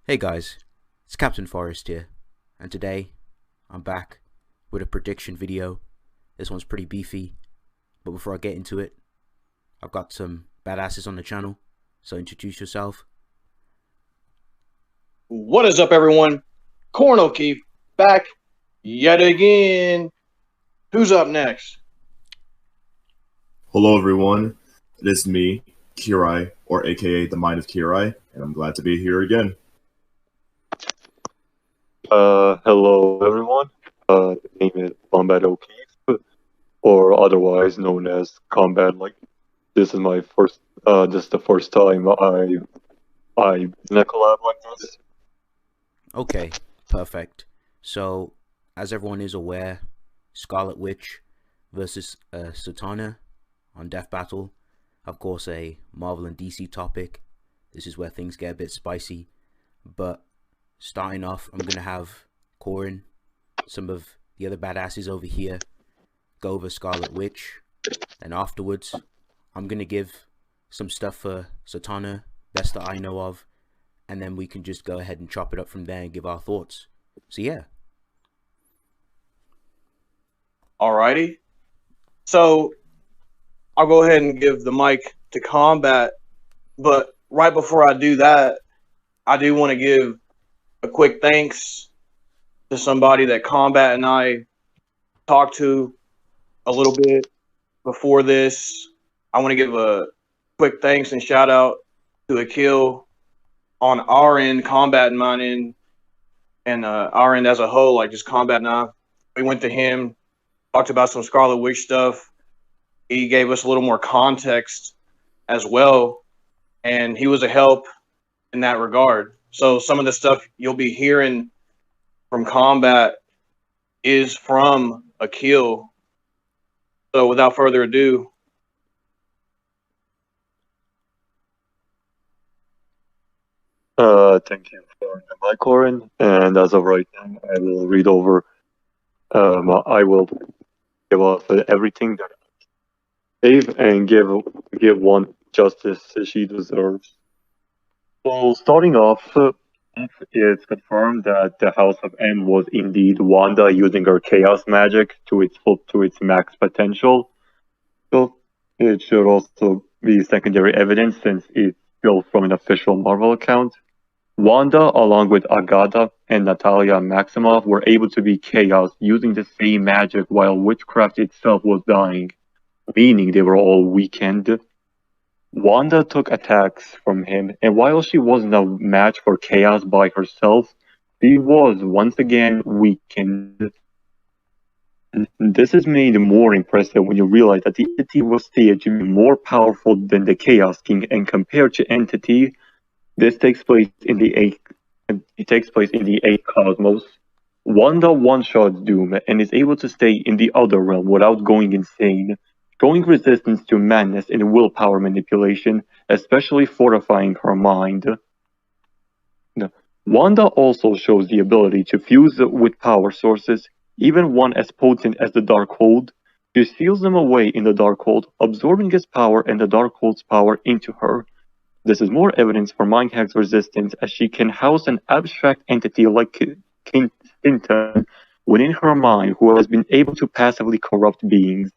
Hey guys, it's Captain Forrest here, and today I'm back with a prediction video. This one's pretty beefy, but before I get into it, I've got some badasses on the channel, so introduce yourself. What is up, everyone? Corn O'Keefe back yet again. Who's up next? Hello everyone, it is me, Kirai, or aka the Mind of Kirai, and I'm glad to be here again. Hello everyone. The name is Combat O'Keefe, or otherwise known as Combat. This is my first. This is the first time I in a collab like this. Okay, perfect. So, as everyone is aware, Scarlet Witch versus Zatanna on Death Battle. Of course, a Marvel and DC topic. This is where things get a bit spicy, but starting off, I'm gonna have Corin, some of the other badasses over here, go over Scarlet Witch, and afterwards, I'm gonna give some stuff for Zatanna, best that I know of, and then we can just go ahead and chop it up from there and give our thoughts. So yeah. Alrighty. So I'll go ahead and give the mic to Combat, but right before I do that, I do want to give a quick thanks to somebody that Combat and I talked to a little bit before this. I want to give a quick thanks and shout out to Akhil on our end, Combat and mine end, and our end as a whole, like just Combat and I. We went to him, talked about some Scarlet Witch stuff. He gave us a little more context as well, and he was a help in that regard. So some of the stuff you'll be hearing from Combat is from Akhil. So without further ado, Thank you for the mic, Corin. And as of right now, I will read over. I will give off everything that I gave and give one justice she deserves. So starting off, it's confirmed that the House of M was indeed Wanda using her chaos magic to its max potential. So it should also be secondary evidence since it's built from an official Marvel account. Wanda, along with Agatha and Natalia Maximoff, were able to be chaos using the same magic while witchcraft itself was dying, meaning they were all weakened. Wanda took attacks from him, and while she wasn't a match for chaos by herself, she was once again weakened. This is made more impressive when you realize that the entity was stated to be more powerful than the Chaos King, and compared to entity, this takes place in the eighth cosmos. Wanda one-shots Doom and is able to stay in the other realm without going insane, showing resistance to madness and willpower manipulation, especially fortifying her mind. Wanda also shows the ability to fuse with power sources, even one as potent as the Darkhold. She seals them away in the Darkhold, absorbing his power and the Darkhold's power into her. This is more evidence for Mindhack's resistance, as she can house an abstract entity like Sinton within her mind who has been able to passively corrupt beings.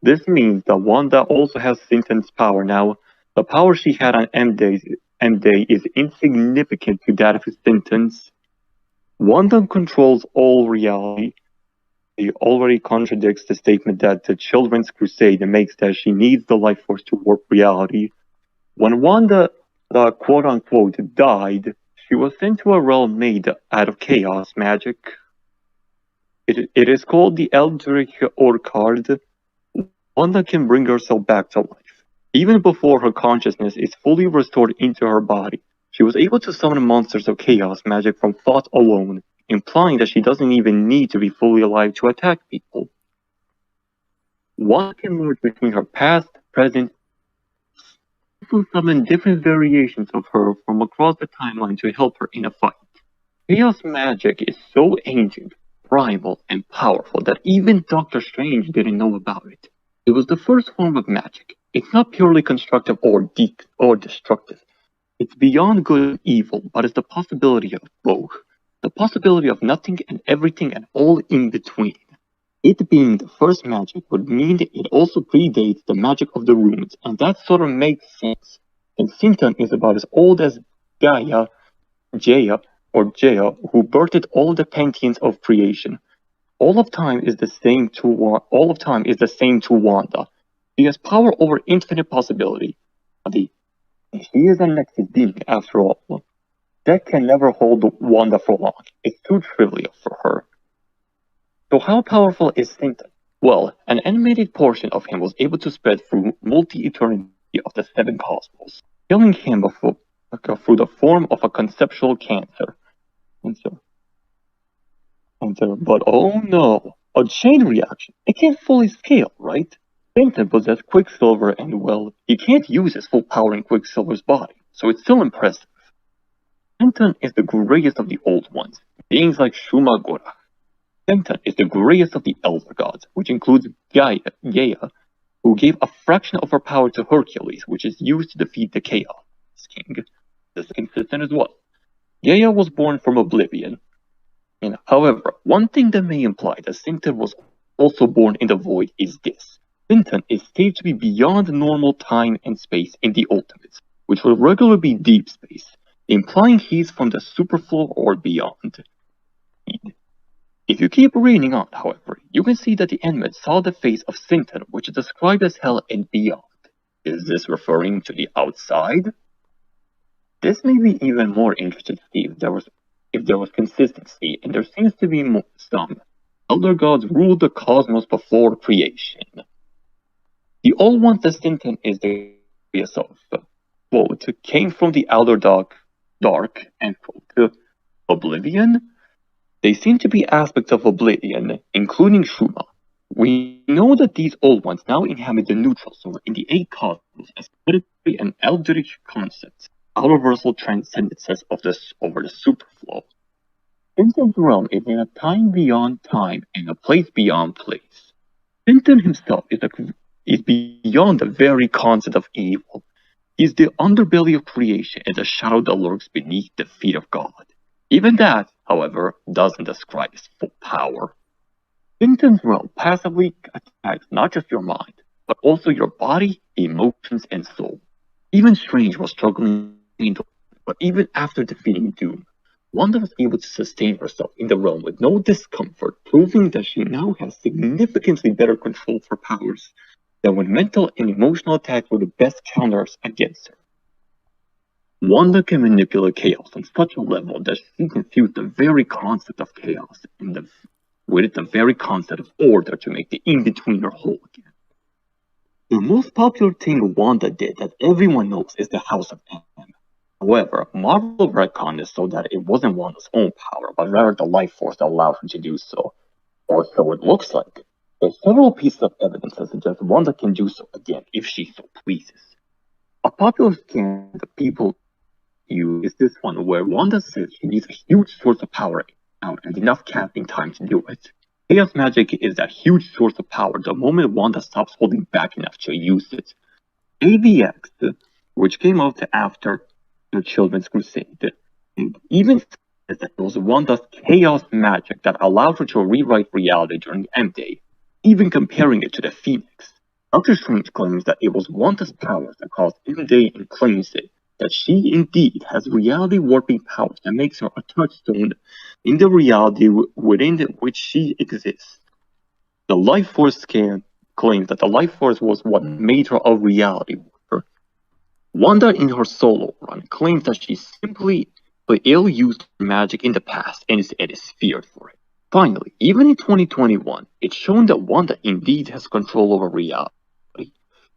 This means that Wanda also has Sinton's power now. The power she had on M-Day is insignificant to that of Sinton's. Wanda controls all reality. She already contradicts the statement that the Children's Crusade makes that she needs the life force to warp reality. When Wanda, quote-unquote, died, she was sent to a realm made out of chaos magic. It is called the Eldritch Orchard. Wanda can bring herself back to life. Even before her consciousness is fully restored into her body, she was able to summon monsters of chaos magic from thought alone, implying that she doesn't even need to be fully alive to attack people. Wanda can merge between her past, present, and summon different variations of her from across the timeline to help her in a fight. Chaos magic is so ancient, primal, and powerful that even Doctor Strange didn't know about it. It was the first form of magic. It's not purely constructive or destructive. It's beyond good and evil, but it's the possibility of both. The possibility of nothing and everything and all in between. It being the first magic would mean that it also predates the magic of the runes, and that sort of makes sense. And Sintan is about as old as Gaia, Jaya, who birthed all the pantheons of creation. All of time is the same to Wanda. She has power over infinite possibility. She is a nexus being, after all. That can never hold Wanda for long. It's too trivial for her. So how powerful is Sintan? Well, an animated portion of him was able to spread through multi-eternity of the seven cosmos, killing him through the form of a conceptual cancer. But oh no, a chain reaction. It can't fully scale, right? Sintan possesses Quicksilver and, well, he can't use his full power in Quicksilver's body, so it's still impressive. Sintan is the greatest of the old ones, beings like Shumagora. Sintan is the greatest of the elder gods, which includes Gaia, who gave a fraction of her power to Hercules, which is used to defeat the Chaos King. This is consistent as well. Gaia was born from oblivion. However, one thing that may imply that Sintan was also born in the void is this. Sintan is said to be beyond normal time and space in the Ultimates, which will regularly be deep space, implying he's from the superflow or beyond. If you keep reading on, however, you can see that the Enmed saw the face of Sintan, which is described as hell and beyond. Is this referring to the outside? This may be even more interesting to see if there was consistency, and there seems to be some. Elder gods ruled the cosmos before creation. The old ones that Sintan is the greatest of, quote, came from the outer dark, end quote, oblivion? They seem to be aspects of oblivion, including Shuma. We know that these old ones now inhabit the neutral zone in the eight cosmos as predatory and eldritch concepts, universal transcendences over the superflow. Sintan's realm is in a time beyond time and a place beyond place. Sintan himself is beyond the very concept of evil. He is the underbelly of creation and the shadow that lurks beneath the feet of God. Even that, however, doesn't describe his full power. Sintan's realm passively attacks not just your mind, but also your body, emotions, and soul. Even Strange was struggling, but even after defeating Doom, Wanda was able to sustain herself in the realm with no discomfort, proving that she now has significantly better control of her powers than when mental and emotional attacks were the best counters against her. Wanda can manipulate chaos on such a level that she can fuse the very concept of chaos with the very concept of order to make the in-betweener whole again. The most popular thing Wanda did that everyone knows is the House of M. However, Marvel retconned it so that it wasn't Wanda's own power, but rather the life force that allowed her to do so. Or so it looks like. There are several pieces of evidence that suggest Wanda can do so again if she so pleases. A popular scan that people use is this one where Wanda says she needs a huge source of power out and enough casting time to do it. Chaos magic is that huge source of power the moment Wanda stops holding back enough to use it. AVX, which came out after the Children's Crusade, and even says that it was Wanda's chaos magic that allowed her to rewrite reality during M-Day, even comparing it to the Phoenix. Doctor Strange claims that it was Wanda's powers that caused M-Day and claims that she indeed has reality warping powers that makes her a touchstone in the reality within which she exists. The Life Force scan claims that the Life Force was what made her a reality warper. Wanda in her solo run claims that she simply ill-used magic in the past and is feared for it. Finally, even in 2021, it's shown that Wanda indeed has control over reality.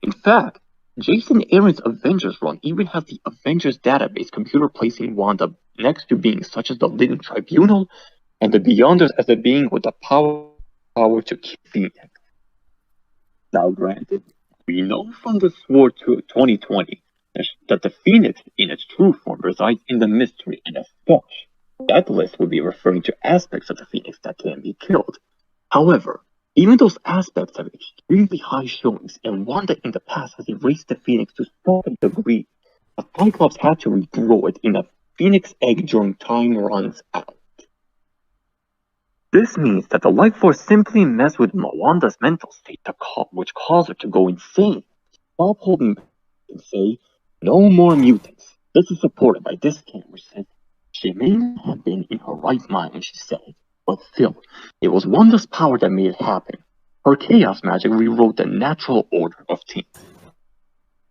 In fact, Jason Aaron's Avengers run even has the Avengers database computer placing Wanda next to beings such as the Living Tribunal and the Beyonders as a being with the power to kill Phoenix. Now granted, we know from the Sword to 2020 that the Phoenix in its true form resides in the mystery, and as such, that list would be referring to aspects of the Phoenix that can be killed. However, even those aspects have extremely high showings, and Wanda in the past has erased the Phoenix to such a degree but Cyclops had to regrow it in a Phoenix egg during time runs out. This means that the life force simply messed with Wanda's mental state, which caused her to go insane, stop holding back, and say, "No more mutants." This is supported by this camera said, "She may not have been in her right mind when she said it, but still, it was Wanda's power that made it happen. Her chaos magic rewrote the natural order of things."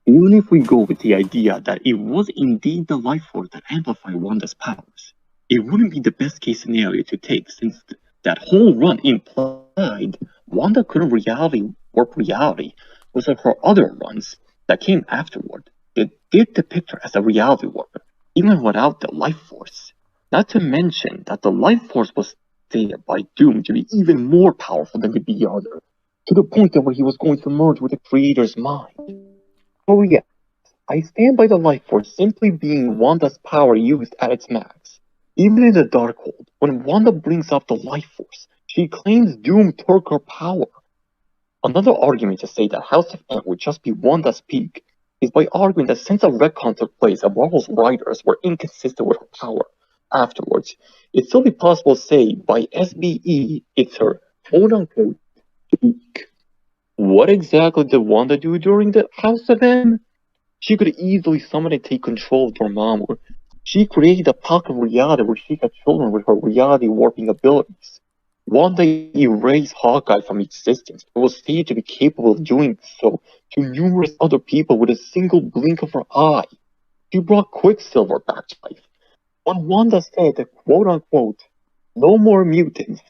Even if we go with the idea that it was indeed the life force that amplified Wanda's powers, it wouldn't be the best case scenario to take, since that whole run implied Wanda couldn't warp reality, was her other runs that came afterward. They did depict her as a reality warper, even without the life force. Not to mention that the life force was stated by Doom to be even more powerful than the Beyonder, to the point that where he was going to merge with the Creator's mind. Oh yes, I stand by the life force simply being Wanda's power used at its max. Even in the Darkhold, when Wanda brings up the life force, she claims Doom took her power. Another argument to say that House of M would just be Wanda's peak is by arguing that since a retcon took place and Marvel's writers were inconsistent with her power afterwards, it'd still be possible to say by SBE it's her quote-unquote peak. What exactly did Wanda do during the House of M? She could easily summon and take control of Dormammu. She created a pocket of reality where she had children with her reality warping abilities. Wanda erased Hawkeye from existence, but was stated to be capable of doing so to numerous other people with a single blink of her eye. She brought Quicksilver back to life. When Wanda said that quote-unquote, "no more mutants,"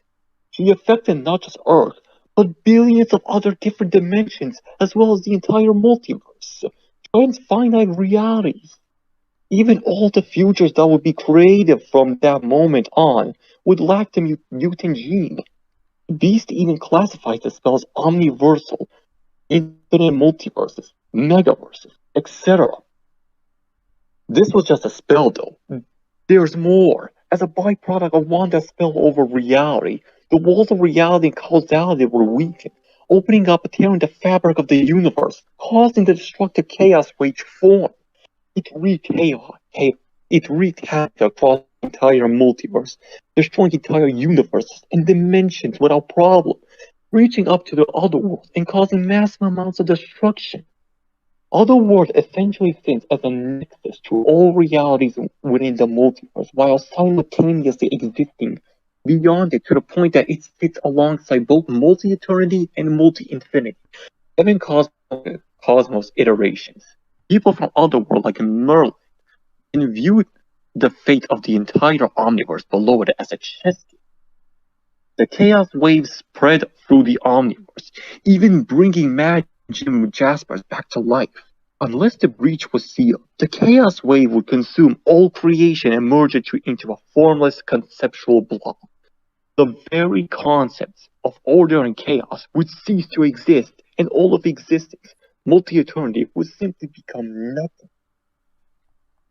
she affected not just Earth, but billions of other different dimensions, as well as the entire multiverse, transfinite realities. Even all the futures that would be created from that moment on would lack the mutant gene. Beast even classifies the spells omniversal, infinite multiverses, megaverses, etc. This was just a spell though. There's more. As a byproduct of Wanda's spell over reality, the walls of reality and causality were weakened, opening up and tearing the fabric of the universe, causing the destructive chaos wave to form. It wreaked havoc across the entire multiverse, destroying entire universes and dimensions without problem, reaching up to the other worlds and causing massive amounts of destruction. Otherworld essentially sits as a nexus to all realities within the multiverse, while simultaneously existing beyond it to the point that it sits alongside both multi-eternity and multi-infinity, 7 cosmos iterations. People from Otherworld like Merlin can view the fate of the entire omniverse below it as a chess game. The chaos waves spread through the omniverse, even bringing Mad Jim Jaspers back to life. Unless the breach was sealed, the chaos wave would consume all creation and merge it into a formless conceptual blob. The very concepts of order and chaos would cease to exist, and all of existence, multi-eternity, would simply become nothing.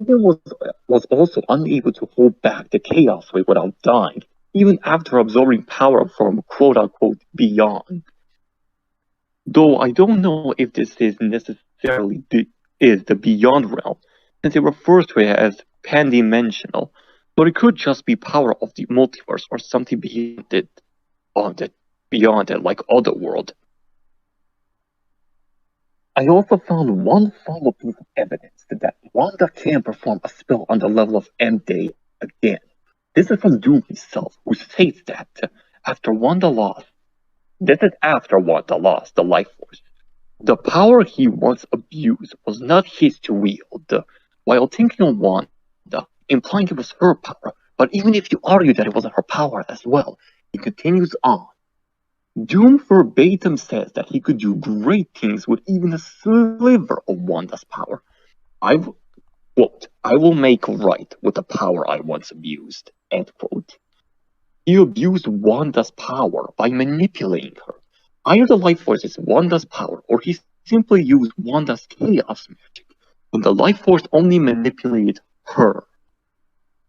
Steven was also unable to hold back the chaos wave without dying, even after absorbing power from quote-unquote beyond. Though I don't know if this is necessarily the beyond realm, since it refers to it as pan-dimensional, but it could just be power of the multiverse or something beyond it, like Otherworld. I also found one follow piece of evidence that Wanda can perform a spell on the level of M-Day again. This is from Doom himself, who states that after Wanda lost the life force, the power he once abused was not his to wield. While thinking of Wanda, implying it was her power, but even if you argue that it wasn't her power as well, he continues on. Doom verbatim says that he could do great things with even a sliver of Wanda's power. I will make right with the power I once abused, end quote. He abused Wanda's power by manipulating her. Either the life force is Wanda's power, or he simply used Wanda's chaos magic, when the life force only manipulated her.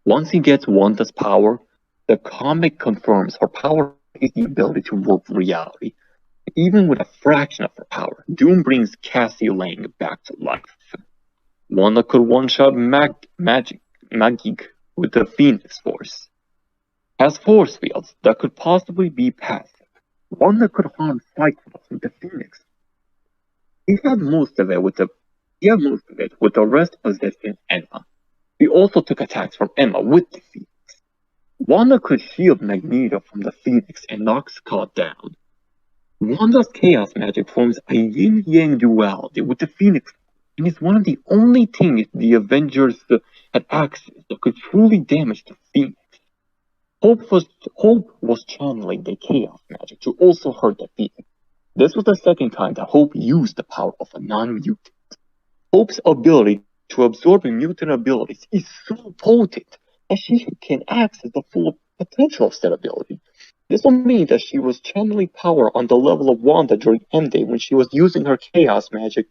Once he gets Wanda's power, the comic confirms her power is the ability to warp reality. Even with a fraction of her power, Doom brings Cassie Lang back to life. Wanda could one-shot Magic with the Phoenix Force. Has force fields that could possibly be passive. Wanda could harm Cyclops with the Phoenix. He had most of it with the rest possessing Emma. He also took attacks from Emma with the Phoenix. Wanda could shield Magneto from the Phoenix and knock Scott down. Wanda's chaos magic forms a yin-yang duality with the Phoenix, and is one of the only things the Avengers had access that could truly damage the Phoenix. Hope was channeling the chaos magic to also hurt the Phoenix. This was the second time that Hope used the power of a non-mutant. Hope's ability to absorb mutant abilities is so potent that she can access the full potential of said ability. This will mean that she was channeling power on the level of Wanda during Endgame when she was using her chaos magic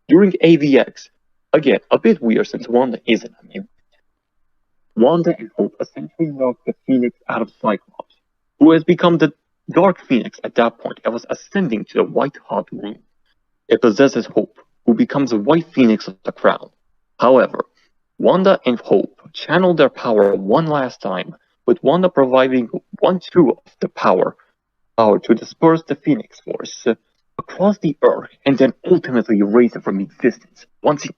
during AVX. Again, a bit weird since Wanda isn't a mutant. Wanda and Hope essentially knocked the Phoenix out of Cyclops, who has become the Dark Phoenix at that point and was ascending to the white-hot room. It possesses Hope, who becomes a White Phoenix of the Crown. However, Wanda and Hope channeled their power one last time, with Wanda providing 1/2 of the power to disperse the Phoenix Force across the Earth and then ultimately erase it from existence once its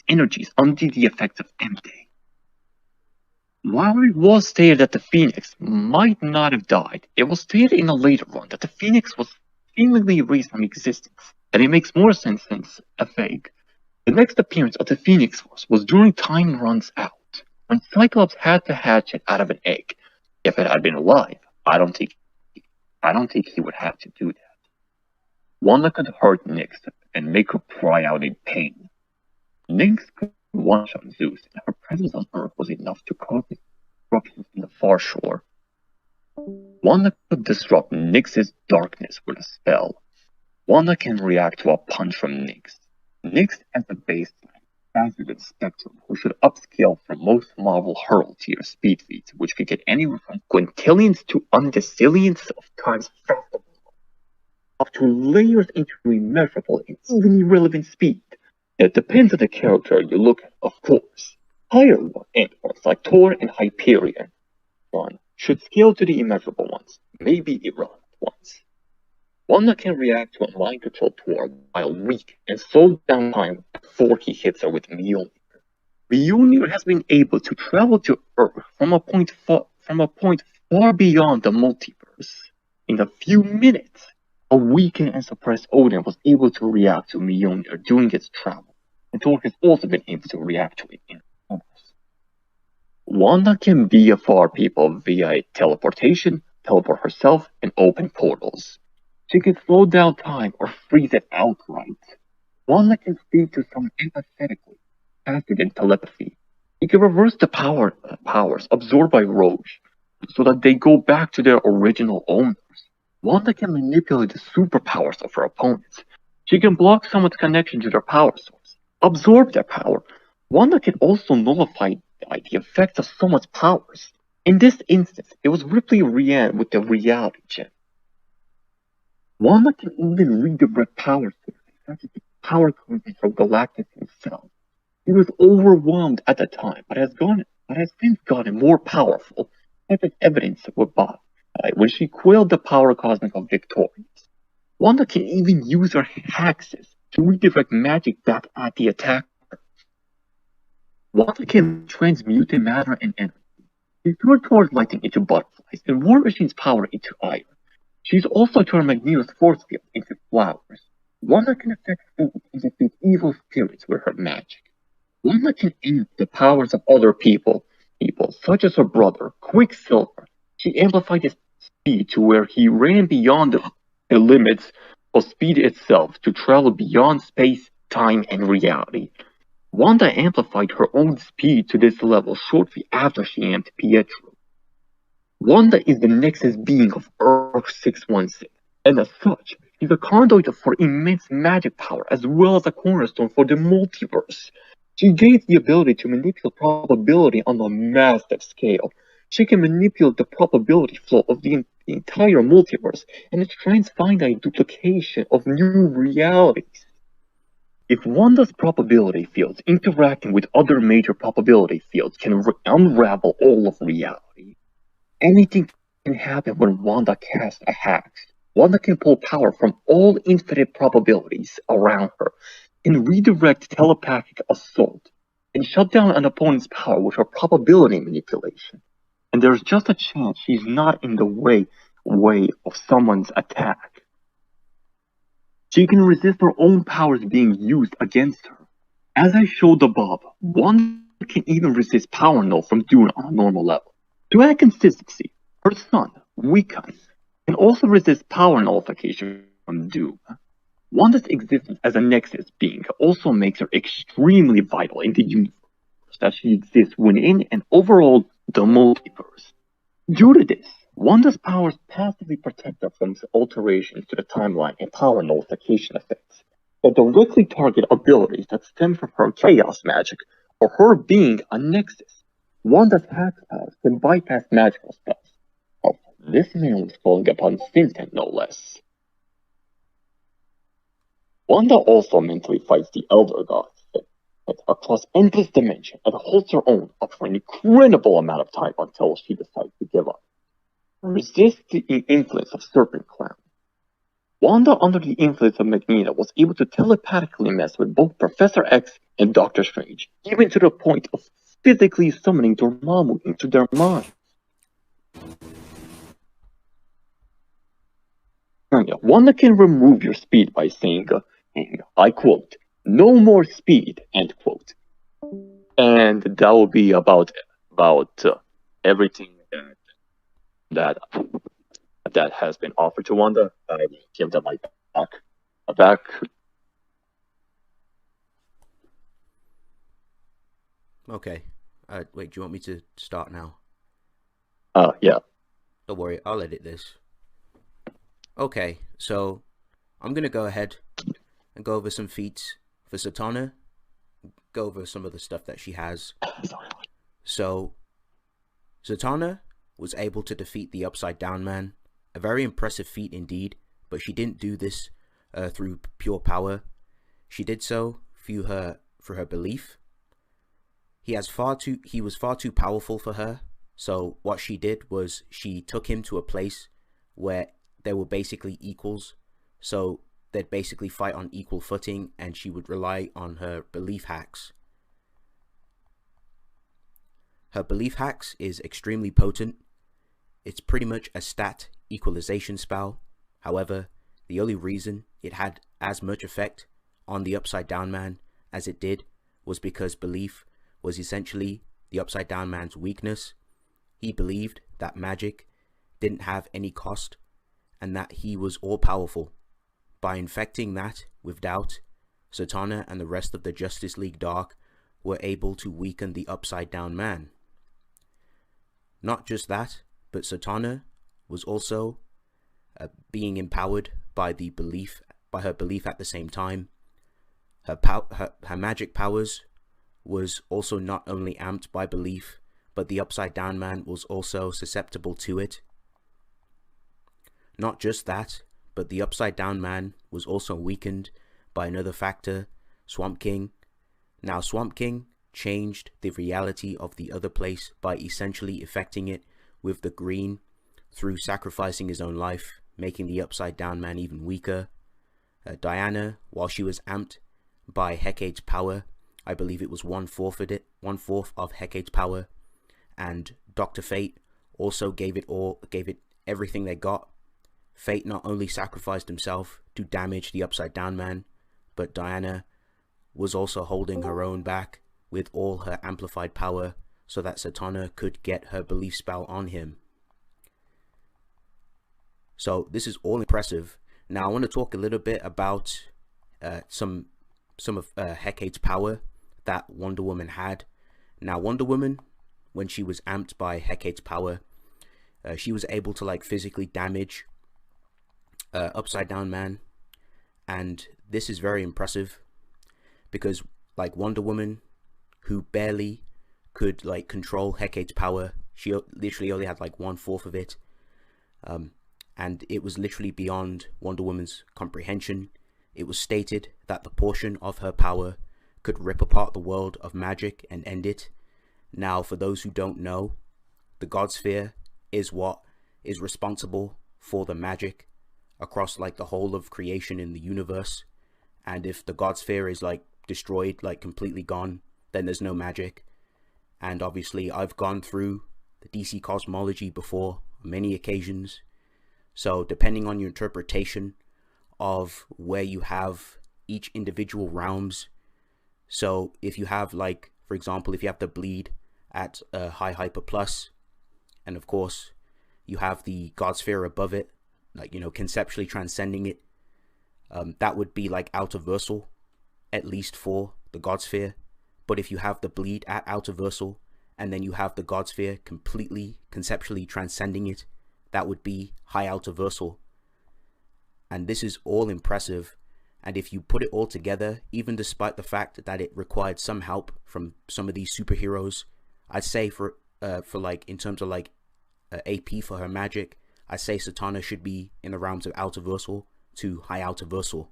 energy is under the effects of empty. While it was stated that the Phoenix might not have died, it was stated in a later run that the Phoenix was seemingly erased from existence, and it makes more sense since a fake. The next appearance of the Phoenix Force was during Time Runs Out, when Cyclops had to hatch it out of an egg. If it had been alive, I don't think he would have to do that. Wanda could hurt Nyx and make her cry out in pain. Nyx could one-shot Zeus, and her presence on Earth was enough to cause disruptions in the far shore. Wanda could disrupt Nyx's darkness with a spell. Wanda can react to a punch from Nyx. Nyx has a baseline faster than Spectrum, who should upscale from most Marvel Hurl tier speed feats, which could get anywhere from quintillions to undecillions of times faster, up to layers into immeasurable and even irrelevant speed. It depends on the character you look at, of course. Higher endpoints like Thor and Hyperion should scale to the immeasurable ones, maybe irrelevant ones. Wanda can react to a mind control Thor while weak and slow down time before he hits her with Mjolnir. Mjolnir has been able to travel to Earth from a point far beyond the multiverse. In a few minutes, a weakened and suppressed Odin was able to react to Mjolnir during its travel, and Thor has also been able to react to it in others. Wanda can be afar people via teleportation, teleport herself, and open portals. She can slow down time or freeze it outright. Wanda can speak to someone empathetically, faster than telepathy. She can reverse the powers absorbed by Rogue, so that they go back to their original owners. Wanda can manipulate the superpowers of her opponents. She can block someone's connection to their power source, absorb their power. Wanda can also nullify the effects of someone's powers. In this instance, it was Ripley Ryan with the reality gem. Wanda can even redirect power sources, such as the power content from Galactus himself. He was overwhelmed at the time, but has since gotten more powerful, such as evidence with Bob, when she quelled the power cosmic of Victorious. Wanda can even use her hexes to redirect magic back at the attacker. Wanda can transmute matter and energy. She turned Thor's lightning into butterflies and War Machine's power into iron. She's also turned Magneto's force field into flowers. Wanda can affect food and defeat evil spirits with her magic. Wanda can amp the powers of other people such as her brother, Quicksilver. She amplified his speed to where he ran beyond the limits of speed itself to travel beyond space, time, and reality. Wanda amplified her own speed to this level shortly after she amped Pietro. Wanda is the nexus being of Earth 616, and as such, she's a conduit for immense magic power as well as a cornerstone for the multiverse. She gains the ability to manipulate probability on a massive scale. She can manipulate the probability flow of the entire multiverse and its transfinite duplication of new realities. If Wanda's probability fields interacting with other major probability fields can unravel all of reality, anything can happen when Wanda casts a hex. Wanda can pull power from all infinite probabilities around her, can redirect telepathic assault, and shut down an opponent's power with her probability manipulation. And there's just a chance she's not in the way of someone's attack. She can resist her own powers being used against her. As I showed above, Wanda can even resist power null from Dune on a normal level. To add consistency, her son, Wiccan, can also resist power nullification from Doom. Wanda's existence as a Nexus being also makes her extremely vital in the universe that she exists within and overall the multiverse. Due to this, Wanda's powers passively protect her from alterations to the timeline and power nullification effects that directly target abilities that stem from her chaos magic or her being a Nexus. Wanda's hack powers can bypass magical spells. Oh, this man was calling upon Sinten no less. Wanda also mentally fights the Elder Gods across endless dimensions and holds her own up for an incredible amount of time until she decides to give up. Resist the influence of Serpent Clown. Wanda, under the influence of Magneto, was able to telepathically mess with both Professor X and Doctor Strange, even to the point of physically summoning Dormammu into their minds. Wanda can remove your speed by saying, I quote, "No more speed," end quote. And that will be about everything that has been offered to Wanda. I give them my back. Okay. Wait, do you want me to start now? Yeah. Don't worry, I'll edit this. Okay, so I'm gonna go ahead and go over some feats for Zatanna. Go over some of the stuff that she has. So, Zatanna was able to defeat the Upside Down Man. A very impressive feat indeed, but she didn't do this through pure power. She did so through her belief. He was far too powerful for her, so what she did was she took him to a place where they were basically equals, so they'd basically fight on equal footing, and she would rely on her belief hacks. Her belief hacks is extremely potent. It's pretty much a stat equalization spell. However, the only reason it had as much effect on the Upside Down Man as it did was because belief was essentially the Upside Down Man's weakness. He believed that magic didn't have any cost and that he was all-powerful. By infecting that with doubt, Zatanna and the rest of the Justice League Dark were able to weaken the Upside Down Man. Not just that, but Zatanna was also being empowered by her belief at the same time. Her magic powers was also not only amped by belief, but the Upside Down Man was also susceptible to it. Not just that, but the Upside Down Man was also weakened by another factor, Swamp King. Now, Swamp King changed the reality of the other place by essentially affecting it with the green through sacrificing his own life, making the Upside Down Man even weaker. Diana, while she was amped by Hecate's power, I believe it was one fourth of Hecate's power, and Dr. Fate also gave it everything they got. Fate not only sacrificed himself to damage the Upside Down Man, but Diana was also holding her own back with all her amplified power so that Zatanna could get her belief spell on him. So this is all impressive. Now I want to talk a little bit about some of Hecate's power that Wonder Woman had. Now Wonder Woman, when she was amped by Hecate's power, she was able to like physically damage Upside Down Man, and this is very impressive because like Wonder Woman, who barely could like control Hecate's power, she literally only had like 1/4 of it, and it was literally beyond Wonder Woman's comprehension. it was stated that the portion of her power could rip apart the world of magic and end it. Now, for those who don't know, the God Sphere is what is responsible for the magic across like the whole of creation in the universe. And if the God Sphere is like destroyed, like completely gone, then there's no magic. And obviously I've gone through the DC cosmology before on many occasions. So depending on your interpretation of where you have each individual realms, so if you have, like, for example, if you have the bleed at high hyper plus, and of course you have the God Sphere above it, like, you know, conceptually transcending it, that would be like outerversal, at least for the God Sphere. But if you have the bleed at outerversal, and then you have the God Sphere completely conceptually transcending it, that would be high outerversal. And this is all impressive. And if you put it all together, even despite the fact that it required some help from some of these superheroes, I'd say for like, in terms of like AP for her magic, I say Zatanna should be in the realms of outerversal to high outerversal.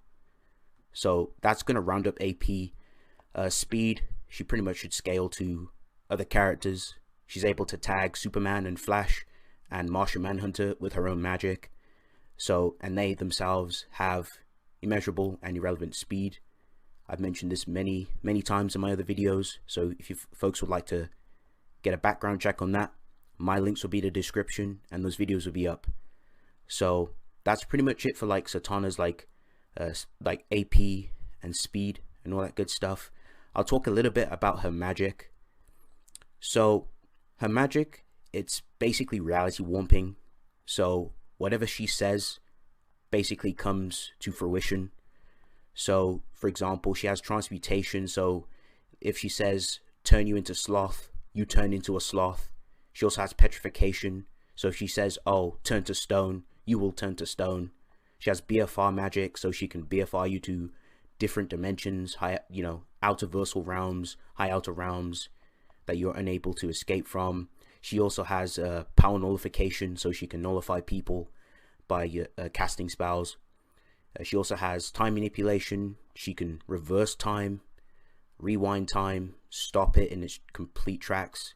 So that's going to round up AP. Speed, she pretty much should scale to other characters. She's able to tag Superman and Flash and Martian Manhunter with her own magic. So, and they themselves have immeasurable and irrelevant speed. I've mentioned this many times in my other videos, so if you folks would like to get a background check on that, my links will be in the description and those videos will be up. So that's pretty much it for like Zatanna's like AP and speed and all that good stuff. I'll talk a little bit about her magic. So her magic, it's basically reality warping. So whatever she says basically comes to fruition. So for example, she has transmutation. So if she says turn you into sloth, you turn into a sloth. She also has petrification. So if she says, oh, turn to stone, you will turn to stone. She has BFR magic, so she can BFR you to different dimensions, high, you know, outerversal realms, high outer realms that you're unable to escape from. She also has power nullification, so she can nullify people by casting spells. She also has time manipulation. She can reverse time, rewind time, stop it in its complete tracks.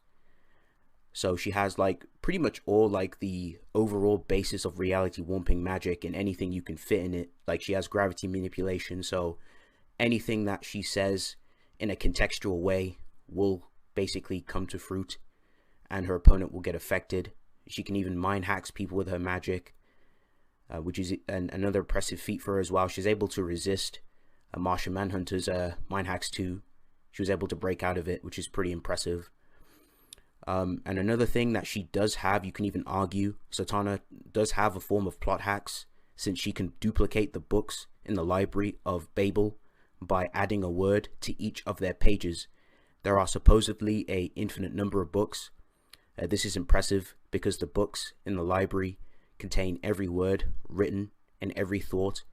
So she has like pretty much all like the overall basis of reality warping magic and anything you can fit in it. Like she has gravity manipulation, so anything that she says in a contextual way will basically come to fruit and her opponent will get affected. She can even mind hacks people with her magic, which is another impressive feat for her as well. She's able to resist Martian Manhunter's mind hacks too. She was able to break out of it, which is pretty impressive. And another thing that she does have, you can even argue, Zatanna does have a form of plot hacks, since she can duplicate the books in the library of Babel by adding a word to each of their pages. There are supposedly an infinite number of books. This is impressive because the books in the library contain every word written and every thought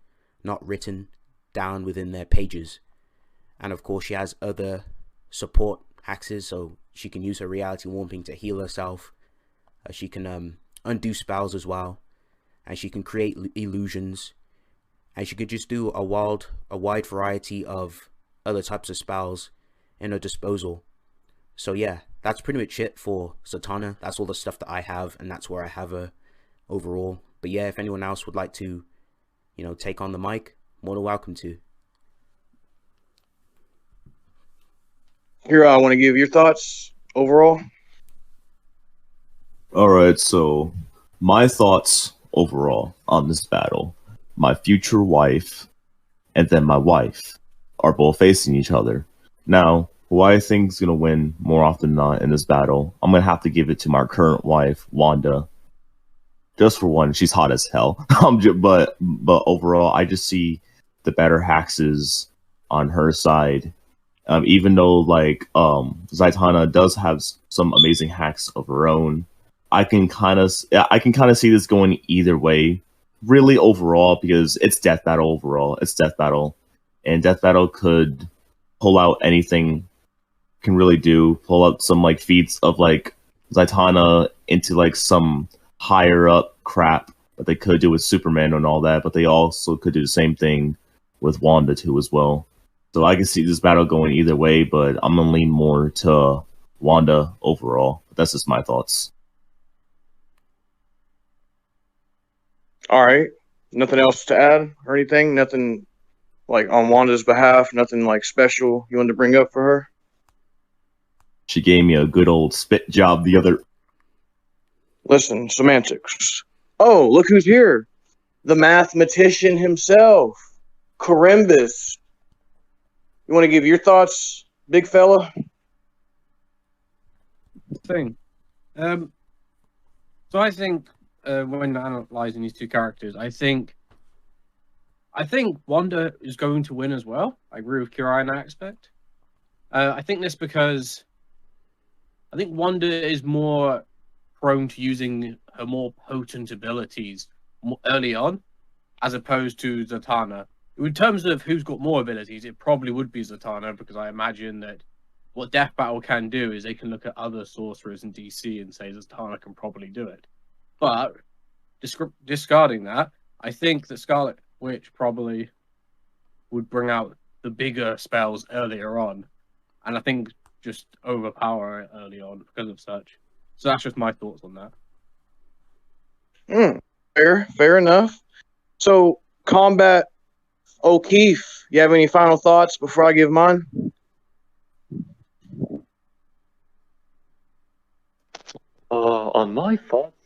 not written down within their pages. And of course she has other support hacks, so she can use her reality warping to heal herself. She can undo spells as well, and she can create illusions, and she could just do a wide variety of other types of spells in her disposal. So yeah, that's pretty much it for Zatanna. That's all the stuff that I have, and that's where I have her overall. But yeah, if anyone else would like to, you know, take on the mic, more than welcome to. Here, I want to give your thoughts overall. All right, so my thoughts overall on this battle. My future wife and then my wife are both facing each other. Now, who I think is going to win more often than not in this battle, I'm going to have to give it to my current wife, Wanda. Just for one, she's hot as hell. But overall, I just see the better hacks on her side. Even though like Zatanna does have some amazing hacks of her own, I can kind of see this going either way. Really, overall, because it's Death Battle overall. It's Death Battle, and Death Battle could pull out anything. Can really pull out some like feats of like Zatanna into like some higher up crap that they could do with Superman and all that. But they also could do the same thing with Wanda too as well. So I can see this battle going either way, but I'm gonna lean more to Wanda overall. But that's just my thoughts. All right. Nothing else to add or anything? Nothing like on Wanda's behalf? Nothing like special you wanted to bring up for her? She gave me a good old spit job the other. Listen, semantics. Oh, look who's here. The mathematician himself, Corimbus. You want to give your thoughts, big fella? Thing. So I think when analyzing these two characters, I think Wanda is going to win as well. I agree with Kirai in that aspect. I think this because I think Wanda is more prone to using her more potent abilities early on, as opposed to Zatanna. In terms of who's got more abilities, it probably would be Zatanna, because I imagine that what Death Battle can do is they can look at other sorcerers in DC and say Zatanna can probably do it. But discarding that, I think that Scarlet Witch probably would bring out the bigger spells earlier on, and I think just overpower it early on because of such. So that's just my thoughts on that. Fair enough. So, Combat O'Keefe, you have any final thoughts before I give mine? On my thoughts,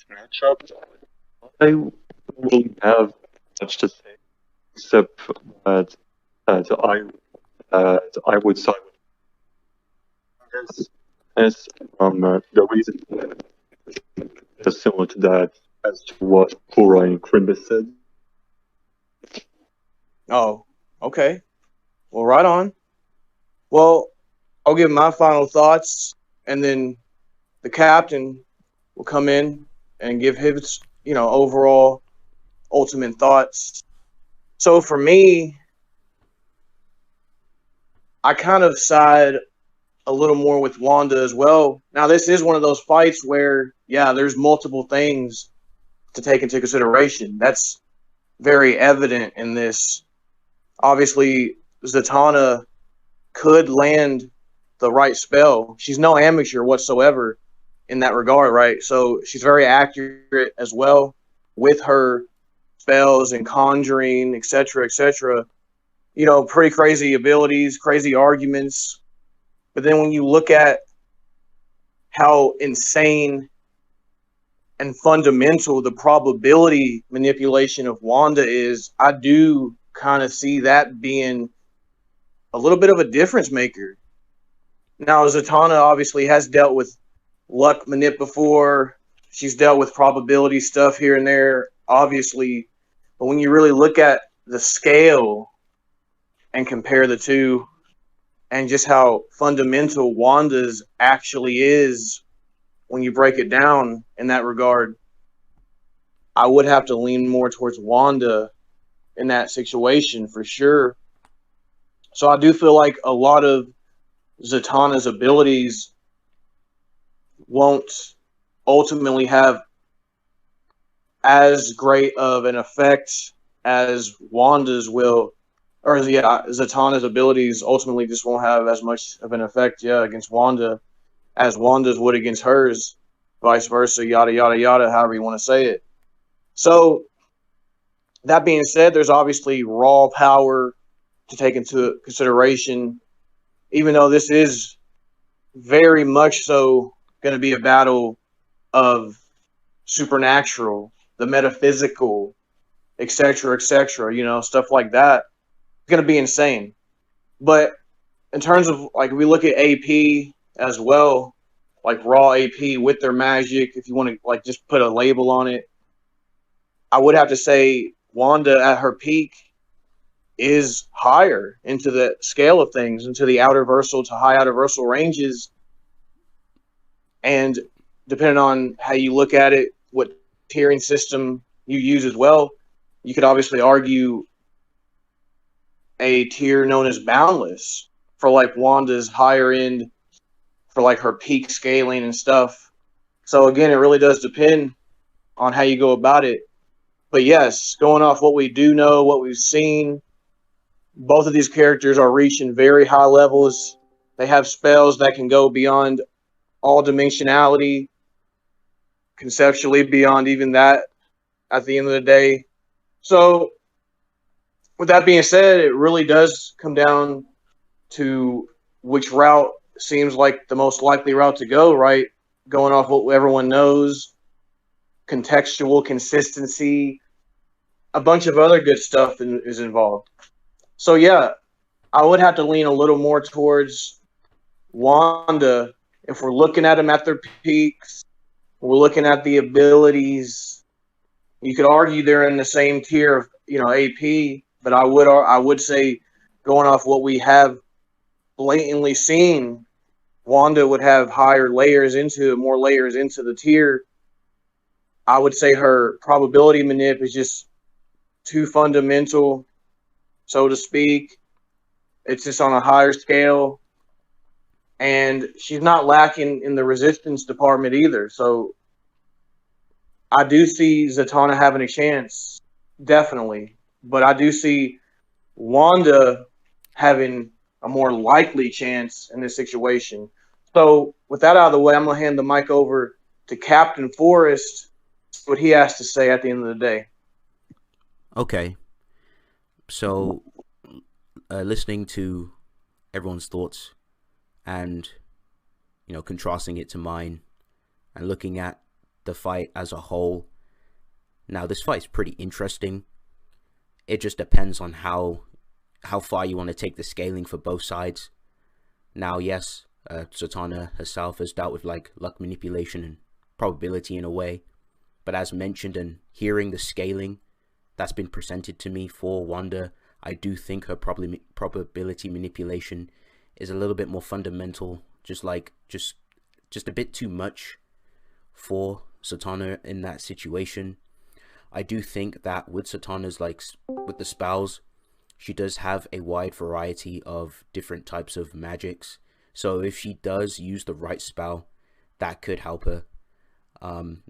matchup, I wouldn't have much to say, except that I would side with this. As the reason is similar to that as to what Kura and Crimbus said. Oh, okay. Well, right on. Well, I'll give my final thoughts, and then the captain will come in and give his, overall ultimate thoughts. So for me, I kind of side a little more with Wanda as well. Now, this is one of those fights where, there's multiple things to take into consideration. That's very evident in this. Obviously, Zatanna could land the right spell. She's no amateur whatsoever in that regard, right? So she's very accurate as well with her spells and conjuring, etc., etc. Pretty crazy abilities, crazy arguments. But then when you look at how insane and fundamental the probability manipulation of Wanda is, I do kind of see that being a little bit of a difference maker. Now, Zatanna obviously has dealt with luck manip before. She's dealt with probability stuff here and there, obviously. But when you really look at the scale and compare the two, and just how fundamental Wanda's actually is when you break it down in that regard, I would have to lean more towards Wanda in that situation for sure. So I do feel like a lot of Zatanna's abilities won't ultimately have as great of an effect as Wanda's will. Or, Zatanna's abilities ultimately just won't have as much of an effect, against Wanda as Wanda's would against hers, vice versa, yada, yada, yada, however you want to say it. So, that being said, there's obviously raw power to take into consideration, even though this is very much so going to be a battle of supernatural, the metaphysical, etc., stuff like that. It's going to be insane. But in terms of, we look at AP as well, raw AP with their magic, if you want to, just put a label on it, I would have to say Wanda at her peak is higher into the scale of things, into the outer versal to high outer versal ranges. And depending on how you look at it, what tiering system you use as well, you could obviously argue a tier known as Boundless for Wanda's higher end, for her peak scaling and stuff. So again, it really does depend on how you go about it. But yes, going off what we do know, what we've seen, both of these characters are reaching very high levels. They have spells that can go beyond all dimensionality, conceptually beyond even that at the end of the day. So, with that being said, it really does come down to which route seems like the most likely route to go, right? Going off what everyone knows, contextual consistency, a bunch of other good stuff is involved. So, yeah, I would have to lean a little more towards Wanda if we're looking at them at their peaks. We're looking at the abilities. You could argue they're in the same tier of AP, but I would say going off what we have blatantly seen, Wanda would have higher layers into it, more layers into the tier. I would say her probability manip is just too fundamental, so to speak. It's just on a higher scale. And she's not lacking in the resistance department either. So I do see Zatanna having a chance, definitely. But I do see Wanda having a more likely chance in this situation. So with that out of the way, I'm going to hand the mic over to Captain Forrest, what he has to say at the end of the day. Okay. So listening to everyone's thoughts and contrasting it to mine and looking at the fight as a whole, now this fight is pretty interesting. It just depends on how far you want to take the scaling for both sides. Now, yes, Zatanna herself has dealt with like luck manipulation and probability in a way, but as mentioned and hearing the scaling that's been presented to me for Wanda, I do think her probability manipulation is a little bit more fundamental, just a bit too much for Zatanna in that situation. I do think that with Zatanna's with the spells, she does have a wide variety of different types of magics. So if she does use the right spell, that could help her.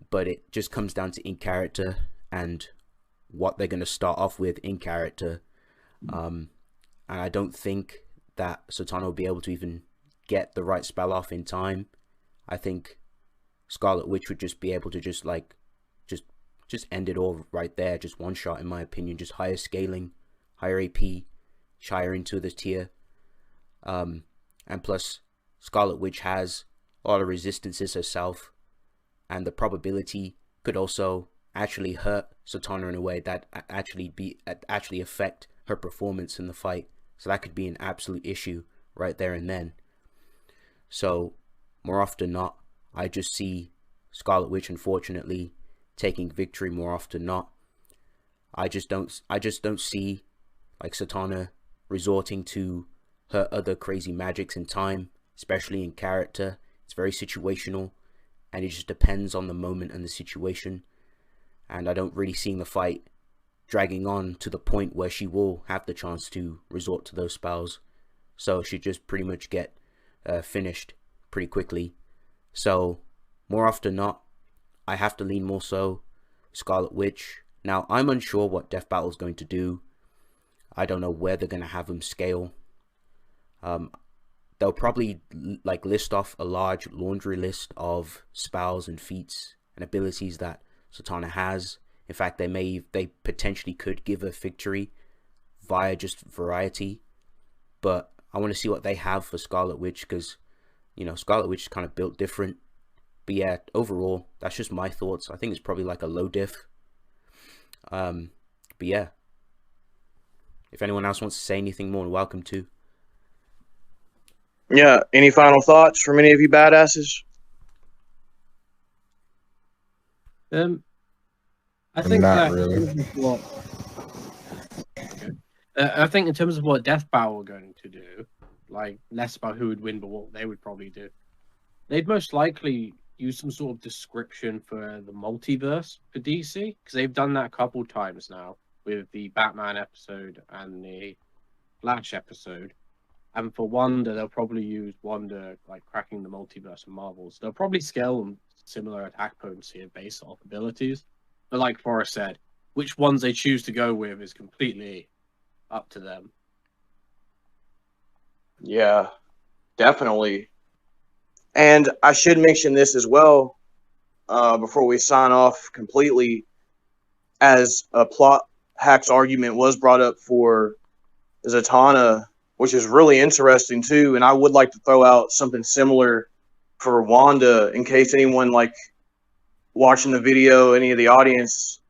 But it just comes down to in character and what they're going to start off with in character. And I don't think that Zatanna will be able to even get the right spell off in time. I think Scarlet Witch would just be able to just end it all right there, just one shot in my opinion, just higher scaling, higher AP, higher into the tier. And plus Scarlet Witch has a lot of resistances herself, and the probability could also actually hurt Zatanna in a way that actually affect her performance in the fight. So that could be an absolute issue right there and then. So more often than not, I just see Scarlet Witch unfortunately taking victory more often than not. I just don't see like Zatanna resorting to her other crazy magics in time, especially in character. It's very situational, and it just depends on the moment and the situation. And I don't really see the fight dragging on to the point where she will have the chance to resort to those spells. So she just pretty much get finished pretty quickly. So more often than not, I have to lean more so Scarlet Witch. Now I'm unsure what Death Battle is going to do. I don't know where they're going to have them scale. They'll probably list off a large laundry list of spells and feats and abilities that Zatanna has. In fact, they potentially could give a victory via just variety, but I want to see what they have for Scarlet Witch, because Scarlet Witch is kind of built different. But yeah, overall, that's just my thoughts. I think it's probably like a low diff. But yeah, if anyone else wants to say anything more, welcome to. Yeah, any final thoughts from any of you badasses? I think Not that really. I think in terms of what Death Battle are going to do, like less about who would win, but what they would probably do, they'd most likely use some sort of description for the multiverse for DC, because they've done that a couple times now with the Batman episode and the Flash episode. And for Wanda, they'll probably use Wanda like cracking the multiverse of Marvels. They'll probably scale them similar attack potency based off abilities. But like Forrest said, which ones they choose to go with is completely up to them. Yeah, definitely. And I should mention this as well before we sign off completely, as a plot hack's argument was brought up for Zatanna, which is really interesting too. And I would like to throw out something similar for Wanda in case anyone like watching the video, any of the audience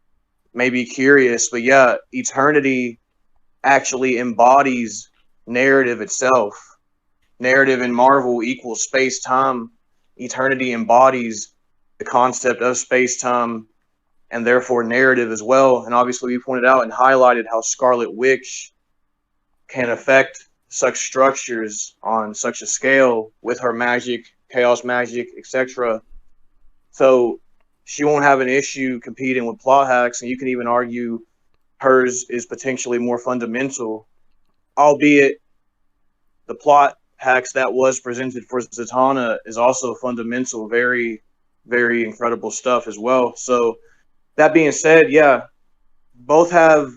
may be curious. But yeah, Eternity actually embodies narrative itself. Narrative in Marvel equals space-time. Eternity embodies the concept of space-time and therefore narrative as well. And obviously we pointed out and highlighted how Scarlet Witch can affect such structures on such a scale with her magic, chaos magic, etc. So she won't have an issue competing with plot hacks, and you can even argue hers is potentially more fundamental, albeit the plot hacks that was presented for Zatanna is also fundamental, very, very incredible stuff as well. So that being said, yeah, both have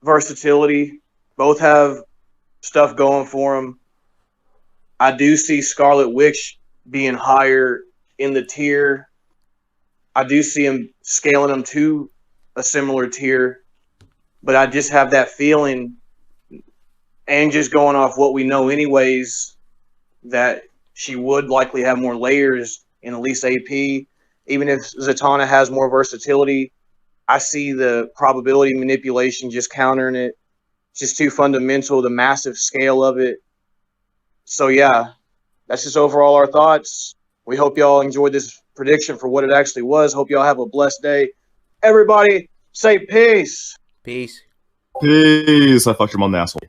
versatility, both have stuff going for them. I do see Scarlet Witch being higher in the tier. I do see him scaling them to a similar tier, but I just have that feeling, and just going off what we know anyways, that she would likely have more layers in at least AP. Even if Zatanna has more versatility, I see the probability manipulation just countering it. It's just too fundamental, the massive scale of it. So yeah, that's just overall our thoughts. We hope y'all enjoyed this prediction for what it actually was. Hope y'all have a blessed day. Everybody say peace. Peace. Peace. I fucked your mom, asshole.